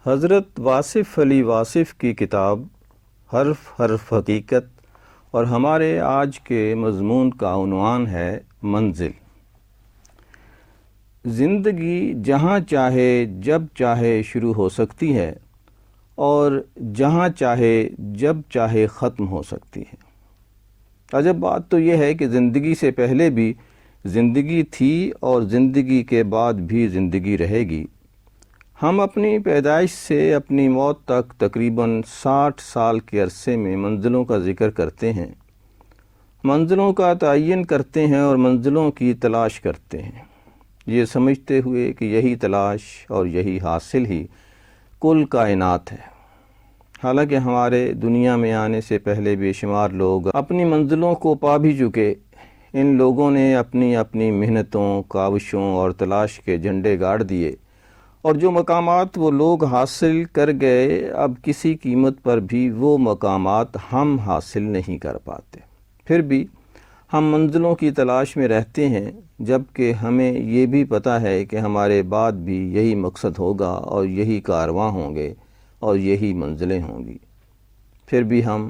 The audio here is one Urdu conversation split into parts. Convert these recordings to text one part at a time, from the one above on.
حضرت واصف علی واصف کی کتاب حرف حرف حقیقت اور ہمارے آج کے مضمون کا عنوان ہے منزل۔ زندگی جہاں چاہے جب چاہے شروع ہو سکتی ہے اور جہاں چاہے جب چاہے ختم ہو سکتی ہے۔ عجب بات تو یہ ہے کہ زندگی سے پہلے بھی زندگی تھی اور زندگی کے بعد بھی زندگی رہے گی۔ ہم اپنی پیدائش سے اپنی موت تک تقریباً 60 سال کے عرصے میں منزلوں کا ذکر کرتے ہیں، منزلوں کا تعین کرتے ہیں اور منزلوں کی تلاش کرتے ہیں، یہ سمجھتے ہوئے کہ یہی تلاش اور یہی حاصل ہی کل کائنات ہے۔ حالانکہ ہمارے دنیا میں آنے سے پہلے بے شمار لوگ اپنی منزلوں کو پا بھی چکے۔ ان لوگوں نے اپنی اپنی محنتوں، کاوشوں اور تلاش کے جھنڈے گاڑ دیے، اور جو مقامات وہ لوگ حاصل کر گئے اب کسی قیمت پر بھی وہ مقامات ہم حاصل نہیں کر پاتے۔ پھر بھی ہم منزلوں کی تلاش میں رہتے ہیں، جبکہ ہمیں یہ بھی پتہ ہے کہ ہمارے بعد بھی یہی مقصد ہوگا اور یہی کارواں ہوں گے اور یہی منزلیں ہوں گی۔ پھر بھی ہم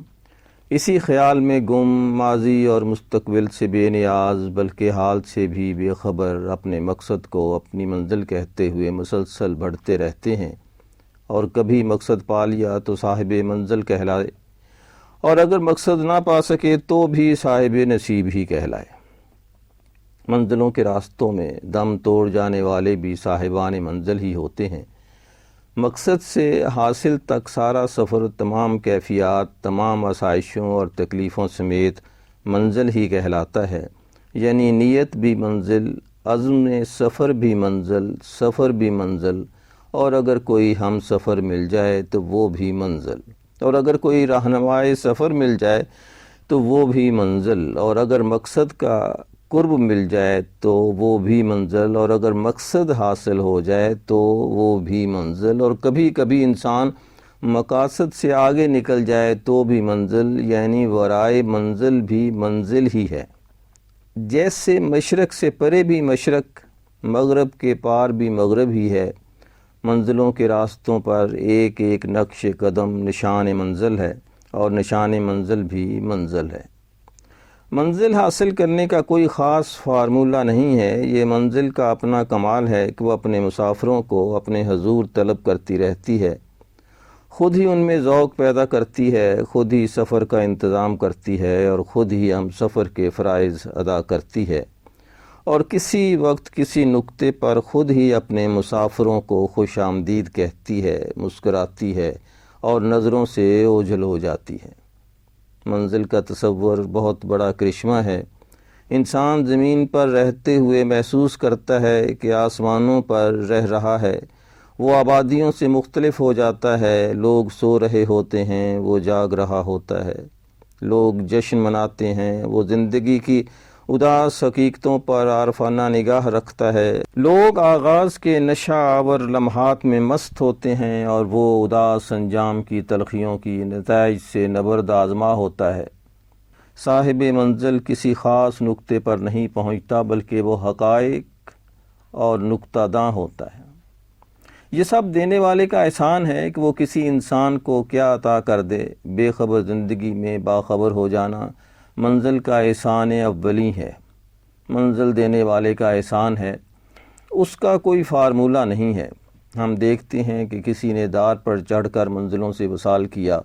اسی خیال میں گم، ماضی اور مستقبل سے بے نیاز بلکہ حال سے بھی بے خبر اپنے مقصد کو اپنی منزل کہتے ہوئے مسلسل بڑھتے رہتے ہیں، اور کبھی مقصد پا لیا تو صاحب منزل کہلائے، اور اگر مقصد نہ پا سکے تو بھی صاحب نصیب ہی کہلائے۔ منزلوں کے راستوں میں دم توڑ جانے والے بھی صاحبان منزل ہی ہوتے ہیں۔ مقصد سے حاصل تک سارا سفر تمام کیفیات، تمام آسائشوں اور تکلیفوں سمیت منزل ہی کہلاتا ہے، یعنی نیت بھی منزل، عزم سفر بھی منزل، سفر بھی منزل، اور اگر کوئی ہم سفر مل جائے تو وہ بھی منزل، اور اگر کوئی رہنمائے سفر مل جائے تو وہ بھی منزل، اور اگر مقصد کا قرب مل جائے تو وہ بھی منزل، اور اگر مقصد حاصل ہو جائے تو وہ بھی منزل، اور کبھی کبھی انسان مقاصد سے آگے نکل جائے تو بھی منزل، یعنی ورائے منزل بھی منزل ہی ہے۔ جیسے مشرق سے پرے بھی مشرق، مغرب کے پار بھی مغرب ہی ہے، منزلوں کے راستوں پر ایک ایک نقش قدم نشان منزل ہے، اور نشان منزل بھی منزل ہے۔ منزل حاصل کرنے کا کوئی خاص فارمولہ نہیں ہے، یہ منزل کا اپنا کمال ہے کہ وہ اپنے مسافروں کو اپنے حضور طلب کرتی رہتی ہے، خود ہی ان میں ذوق پیدا کرتی ہے، خود ہی سفر کا انتظام کرتی ہے، اور خود ہی ہم سفر کے فرائض ادا کرتی ہے، اور کسی وقت کسی نقطے پر خود ہی اپنے مسافروں کو خوش آمدید کہتی ہے، مسکراتی ہے، اور نظروں سے اوجھل ہو جاتی ہے۔ منزل کا تصور بہت بڑا کرشمہ ہے۔ انسان زمین پر رہتے ہوئے محسوس کرتا ہے کہ آسمانوں پر رہ رہا ہے، وہ آبادیوں سے مختلف ہو جاتا ہے، لوگ سو رہے ہوتے ہیں، وہ جاگ رہا ہوتا ہے، لوگ جشن مناتے ہیں، وہ زندگی کی اداس حقیقتوں پر عارفانہ نگاہ رکھتا ہے، لوگ آغاز کے نشہ آور لمحات میں مست ہوتے ہیں، اور وہ اداس انجام کی تلخیوں کی نتائج سے نبرد آزما ہوتا ہے۔ صاحب منزل کسی خاص نقطے پر نہیں پہنچتا بلکہ وہ حقائق اور نقطہ داں ہوتا ہے۔ یہ سب دینے والے کا احسان ہے کہ وہ کسی انسان کو کیا عطا کر دے۔ بے خبر زندگی میں باخبر ہو جانا منزل کا احسان اولی ہے۔ منزل دینے والے کا احسان ہے، اس کا کوئی فارمولہ نہیں ہے۔ ہم دیکھتے ہیں کہ کسی نے دار پر چڑھ کر منزلوں سے وصال کیا،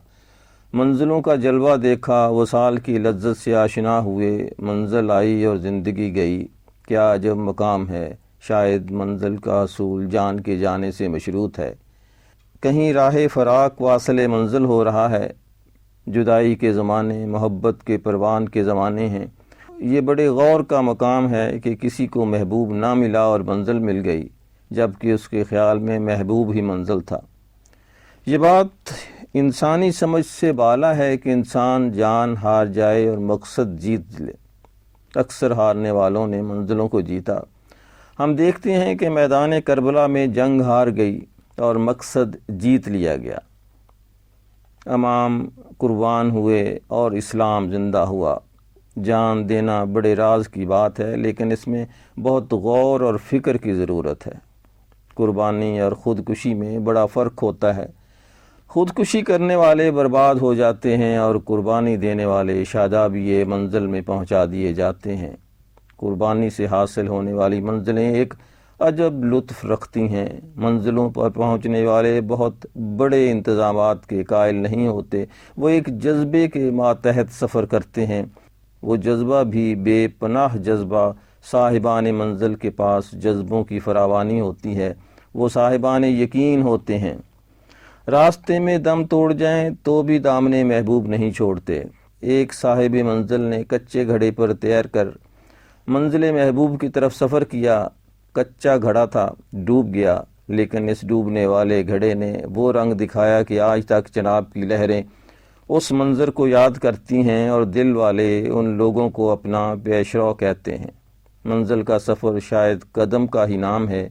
منزلوں کا جلوہ دیکھا، وصال کی لذت سے آشنا ہوئے، منزل آئی اور زندگی گئی۔ کیا عجب مقام ہے! شاید منزل کا حصول جان کے جانے سے مشروط ہے۔ کہیں راہ فراق واصل منزل ہو رہا ہے، جدائی کے زمانے، محبت کے پروان کے زمانے ہیں۔ یہ بڑے غور کا مقام ہے کہ کسی کو محبوب نہ ملا اور منزل مل گئی، جبکہ اس کے خیال میں محبوب ہی منزل تھا۔ یہ بات انسانی سمجھ سے بالا ہے کہ انسان جان ہار جائے اور مقصد جیت لے۔ اکثر ہارنے والوں نے منزلوں کو جیتا۔ ہم دیکھتے ہیں کہ میدان کربلا میں جنگ ہار گئی اور مقصد جیت لیا گیا، امام قربان ہوئے اور اسلام زندہ ہوا۔ جان دینا بڑے راز کی بات ہے، لیکن اس میں بہت غور اور فکر کی ضرورت ہے۔ قربانی اور خودکشی میں بڑا فرق ہوتا ہے۔ خودکشی کرنے والے برباد ہو جاتے ہیں اور قربانی دینے والے شادابی منزل میں پہنچا دیے جاتے ہیں۔ قربانی سے حاصل ہونے والی منزلیں ایک عجب لطف رکھتی ہیں۔ منزلوں پر پہنچنے والے بہت بڑے انتظامات کے قائل نہیں ہوتے، وہ ایک جذبے کے ماتحت سفر کرتے ہیں۔ وہ جذبہ بھی بے پناہ جذبہ، صاحبان منزل کے پاس جذبوں کی فراوانی ہوتی ہے، وہ صاحبان یقین ہوتے ہیں۔ راستے میں دم توڑ جائیں تو بھی دامن محبوب نہیں چھوڑتے۔ ایک صاحب منزل نے کچے گھڑے پر تیر کر منزل محبوب کی طرف سفر کیا۔ کچا گھڑا تھا، ڈوب گیا، لیکن اس ڈوبنے والے گھڑے نے وہ رنگ دکھایا کہ آج تک جناب کی لہریں اس منظر کو یاد کرتی ہیں اور دل والے ان لوگوں کو اپنا پیشرو کہتے ہیں۔ منزل کا سفر شاید قدم کا ہی نام ہے،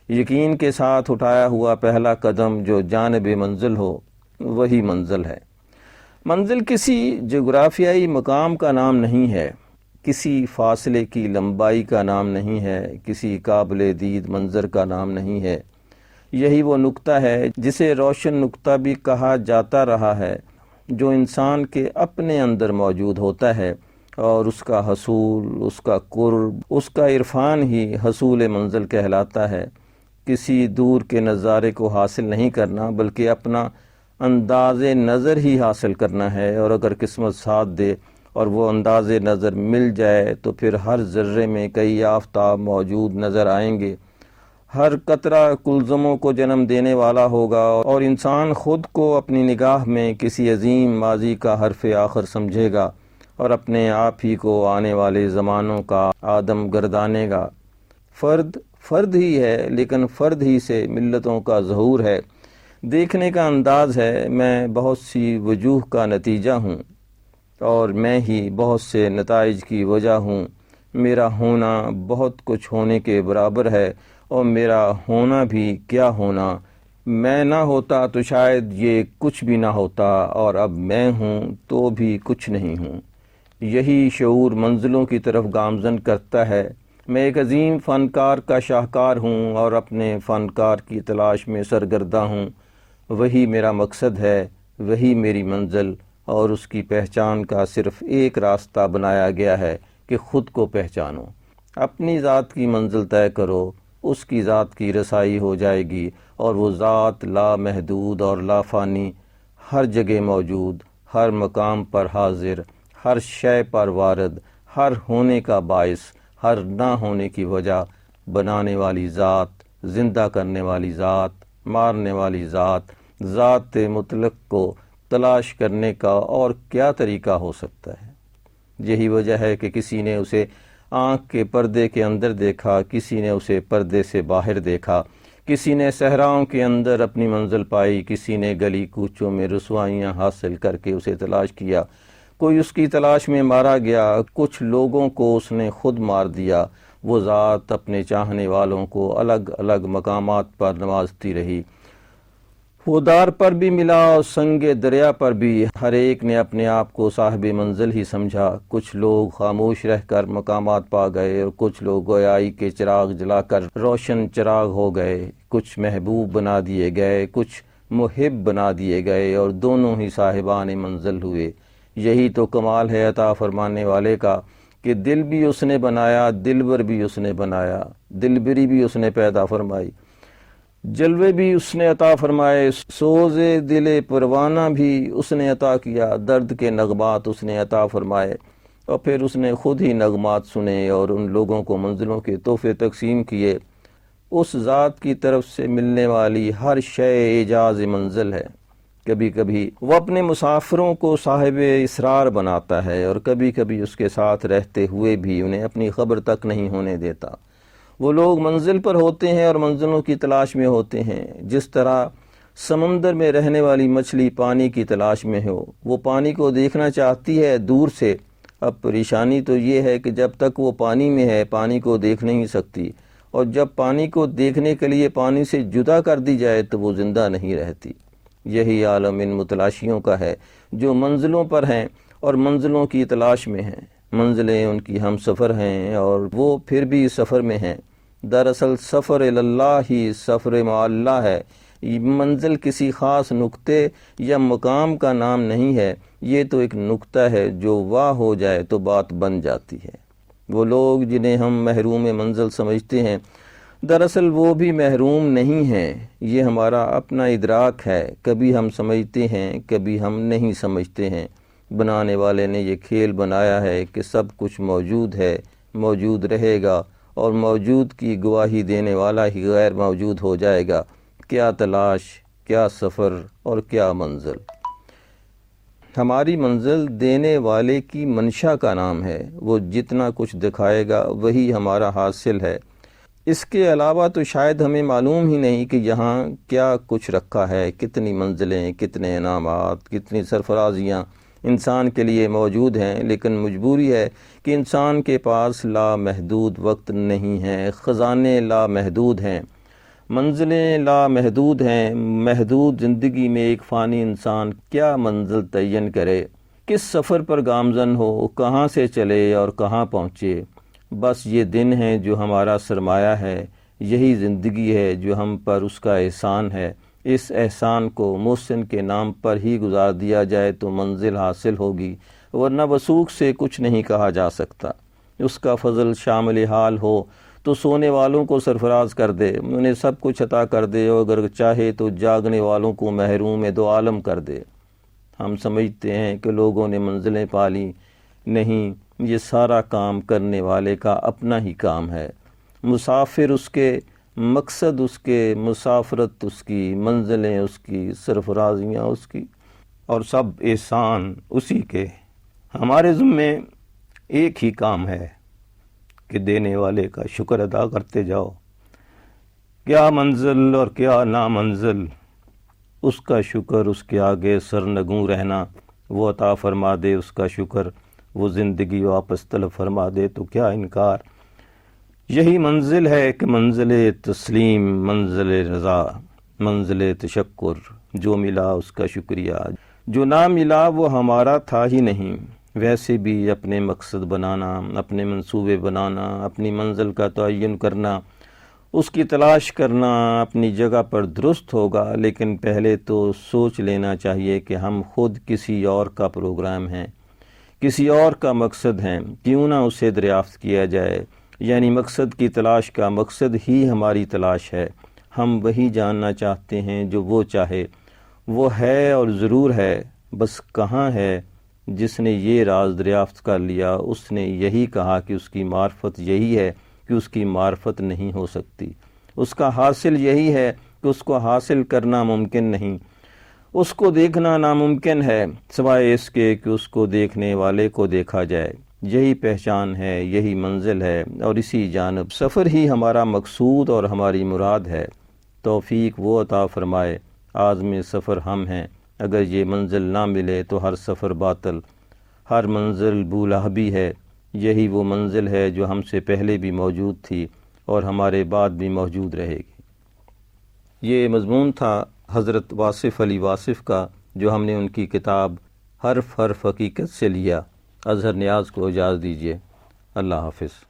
یقین کے ساتھ اٹھایا ہوا پہلا قدم جو جانب منزل ہو وہی منزل ہے۔ منزل کسی جغرافیائی مقام کا نام نہیں ہے، کسی فاصلے کی لمبائی کا نام نہیں ہے، کسی قابل دید منظر کا نام نہیں ہے۔ یہی وہ نقطہ ہے جسے روشن نقطہ بھی کہا جاتا رہا ہے، جو انسان کے اپنے اندر موجود ہوتا ہے، اور اس کا حصول، اس کا قرب، اس کا عرفان ہی حصول منزل کہلاتا ہے۔ کسی دور کے نظارے کو حاصل نہیں کرنا بلکہ اپنا انداز نظر ہی حاصل کرنا ہے، اور اگر قسمت ساتھ دے اور وہ انداز نظر مل جائے تو پھر ہر ذرے میں کئی آفتاب موجود نظر آئیں گے، ہر قطرہ کلزموں کو جنم دینے والا ہوگا، اور انسان خود کو اپنی نگاہ میں کسی عظیم ماضی کا حرف آخر سمجھے گا اور اپنے آپ ہی کو آنے والے زمانوں کا آدم گردانے گا۔ فرد ہی ہے، لیکن فرد ہی سے ملتوں کا ظہور ہے، دیکھنے کا انداز ہے۔ میں بہت سی وجوہ کا نتیجہ ہوں اور میں ہی بہت سے نتائج کی وجہ ہوں۔ میرا ہونا بہت کچھ ہونے کے برابر ہے، اور میرا ہونا بھی کیا ہونا۔ میں نہ ہوتا تو شاید یہ کچھ بھی نہ ہوتا، اور اب میں ہوں تو بھی کچھ نہیں ہوں۔ یہی شعور منزلوں کی طرف گامزن کرتا ہے۔ میں ایک عظیم فنکار کا شاہکار ہوں اور اپنے فنکار کی تلاش میں سرگرداں ہوں۔ وہی میرا مقصد ہے، وہی میری منزل، اور اس کی پہچان کا صرف ایک راستہ بنایا گیا ہے کہ خود کو پہچانو، اپنی ذات کی منزل طے کرو، اس کی ذات کی رسائی ہو جائے گی، اور وہ ذات لا محدود اور لا فانی، ہر جگہ موجود، ہر مقام پر حاضر، ہر شے پر وارد، ہر ہونے کا باعث، ہر نہ ہونے کی وجہ، بنانے والی ذات، زندہ کرنے والی ذات، مارنے والی ذات، ذات مطلق کو تلاش کرنے کا اور کیا طریقہ ہو سکتا ہے؟ یہی وجہ ہے کہ کسی نے اسے آنکھ کے پردے کے اندر دیکھا، کسی نے اسے پردے سے باہر دیکھا، کسی نے صحراؤں کے اندر اپنی منزل پائی، کسی نے گلی کوچوں میں رسوائیاں حاصل کر کے اسے تلاش کیا، کوئی اس کی تلاش میں مارا گیا، کچھ لوگوں کو اس نے خود مار دیا۔ وہ ذات اپنے چاہنے والوں کو الگ الگ مقامات پر نوازتی رہی، وہ دار پر بھی ملا اور سنگ دریا پر بھی، ہر ایک نے اپنے آپ کو صاحب منزل ہی سمجھا۔ کچھ لوگ خاموش رہ کر مقامات پا گئے، اور کچھ لوگ گویائی کے چراغ جلا کر روشن چراغ ہو گئے، کچھ محبوب بنا دیے گئے، کچھ محب بنا دیے گئے، اور دونوں ہی صاحبان منزل ہوئے۔ یہی تو کمال ہے عطا فرمانے والے کا کہ دل بھی اس نے بنایا، دلبر بھی اس نے بنایا، دلبری بھی اس نے پیدا فرمائی، جلوے بھی اس نے عطا فرمائے، سوز دل پروانہ بھی اس نے عطا کیا، درد کے نغمات اس نے عطا فرمائے، اور پھر اس نے خود ہی نغمات سنے اور ان لوگوں کو منزلوں کے تحفے تقسیم کیے۔ اس ذات کی طرف سے ملنے والی ہر شے اعجاز منزل ہے۔ کبھی کبھی وہ اپنے مسافروں کو صاحب اسرار بناتا ہے، اور کبھی کبھی اس کے ساتھ رہتے ہوئے بھی انہیں اپنی خبر تک نہیں ہونے دیتا۔ وہ لوگ منزل پر ہوتے ہیں اور منزلوں کی تلاش میں ہوتے ہیں، جس طرح سمندر میں رہنے والی مچھلی پانی کی تلاش میں ہو، وہ پانی کو دیکھنا چاہتی ہے دور سے۔ اب پریشانی تو یہ ہے کہ جب تک وہ پانی میں ہے پانی کو دیکھ نہیں سکتی، اور جب پانی کو دیکھنے کے لیے پانی سے جدا کر دی جائے تو وہ زندہ نہیں رہتی۔ یہی عالم ان متلاشیوں کا ہے جو منزلوں پر ہیں اور منزلوں کی تلاش میں ہیں۔ منزلیں ان کی ہم سفر ہیں اور وہ پھر بھی سفر میں ہیں۔ دراصل سفر اللہ ہی سفر مع اللہ ہے۔ منزل کسی خاص نقطے یا مقام کا نام نہیں ہے، یہ تو ایک نقطہ ہے جو واہ ہو جائے تو بات بن جاتی ہے۔ وہ لوگ جنہیں ہم محروم منزل سمجھتے ہیں، دراصل وہ بھی محروم نہیں ہیں، یہ ہمارا اپنا ادراک ہے، کبھی ہم سمجھتے ہیں کبھی ہم نہیں سمجھتے ہیں۔ بنانے والے نے یہ کھیل بنایا ہے کہ سب کچھ موجود ہے، موجود رہے گا، اور موجود کی گواہی دینے والا ہی غیر موجود ہو جائے گا۔ کیا تلاش، کیا سفر اور کیا منزل! ہماری منزل دینے والے کی منشا کا نام ہے، وہ جتنا کچھ دکھائے گا وہی ہمارا حاصل ہے۔ اس کے علاوہ تو شاید ہمیں معلوم ہی نہیں کہ یہاں کیا کچھ رکھا ہے، کتنی منزلیں، کتنے انعامات، کتنی سرفرازیاں انسان کے لیے موجود ہیں، لیکن مجبوری ہے کہ انسان کے پاس لامحدود وقت نہیں ہے، خزانے لامحدود ہیں، منزلیں لامحدود ہیں۔ محدود زندگی میں ایک فانی انسان کیا منزل تعین کرے، کس سفر پر گامزن ہو، کہاں سے چلے اور کہاں پہنچے؟ بس یہ دن ہے جو ہمارا سرمایہ ہے، یہی زندگی ہے جو ہم پر اس کا احسان ہے۔ اس احسان کو محسن کے نام پر ہی گزار دیا جائے تو منزل حاصل ہوگی، ورنہ وثوق سے کچھ نہیں کہا جا سکتا۔ اس کا فضل شامل حال ہو تو سونے والوں کو سرفراز کر دے، انہیں سب کچھ عطا کر دے، اور اگر چاہے تو جاگنے والوں کو محروم دو عالم کر دے۔ ہم سمجھتے ہیں کہ لوگوں نے منزلیں پالی، نہیں، یہ سارا کام کرنے والے کا اپنا ہی کام ہے۔ مسافر اس کے، مقصد اس کے، مسافرت اس کی، منزلیں اس کی، سرفرازیاں اس کی، اور سب احسان اسی کے۔ ہمارے ذمے ایک ہی کام ہے کہ دینے والے کا شکر ادا کرتے جاؤ۔ کیا منزل اور کیا نامنزل، اس کا شکر، اس کے آگے سرنگوں رہنا، وہ عطا فرما دے اس کا شکر، وہ زندگی واپس طلب فرما دے تو کیا انکار۔ یہی منزل ہے کہ منزل تسلیم، منزل رضا، منزل تشکر، جو ملا اس کا شکریہ، جو نہ ملا وہ ہمارا تھا ہی نہیں۔ ویسے بھی اپنے مقصد بنانا، اپنے منصوبے بنانا، اپنی منزل کا تعین کرنا، اس کی تلاش کرنا اپنی جگہ پر درست ہوگا، لیکن پہلے تو سوچ لینا چاہیے کہ ہم خود کسی اور کا پروگرام ہیں، کسی اور کا مقصد ہیں، کیوں نہ اسے دریافت کیا جائے۔ یعنی مقصد کی تلاش کا مقصد ہی ہماری تلاش ہے، ہم وہی جاننا چاہتے ہیں جو وہ چاہے، وہ ہے اور ضرور ہے، بس کہاں ہے؟ جس نے یہ راز دریافت کر لیا اس نے یہی کہا کہ اس کی معرفت یہی ہے کہ اس کی معرفت نہیں ہو سکتی، اس کا حاصل یہی ہے کہ اس کو حاصل کرنا ممکن نہیں، اس کو دیکھنا ناممکن ہے سوائے اس کے کہ اس کو دیکھنے والے کو دیکھا جائے۔ یہی پہچان ہے، یہی منزل ہے، اور اسی جانب سفر ہی ہمارا مقصود اور ہماری مراد ہے۔ توفیق وہ عطا فرمائے، عازم سفر ہم ہیں، اگر یہ منزل نہ ملے تو ہر سفر باطل، ہر منزل بولہبی ہے۔ یہی وہ منزل ہے جو ہم سے پہلے بھی موجود تھی اور ہمارے بعد بھی موجود رہے گی۔ یہ مضمون تھا حضرت واصف علی واصف کا، جو ہم نے ان کی کتاب حرف حرف حقیقت سے لیا۔ اظہر نیاز کو اجازت دیجیے۔ اللہ حافظ۔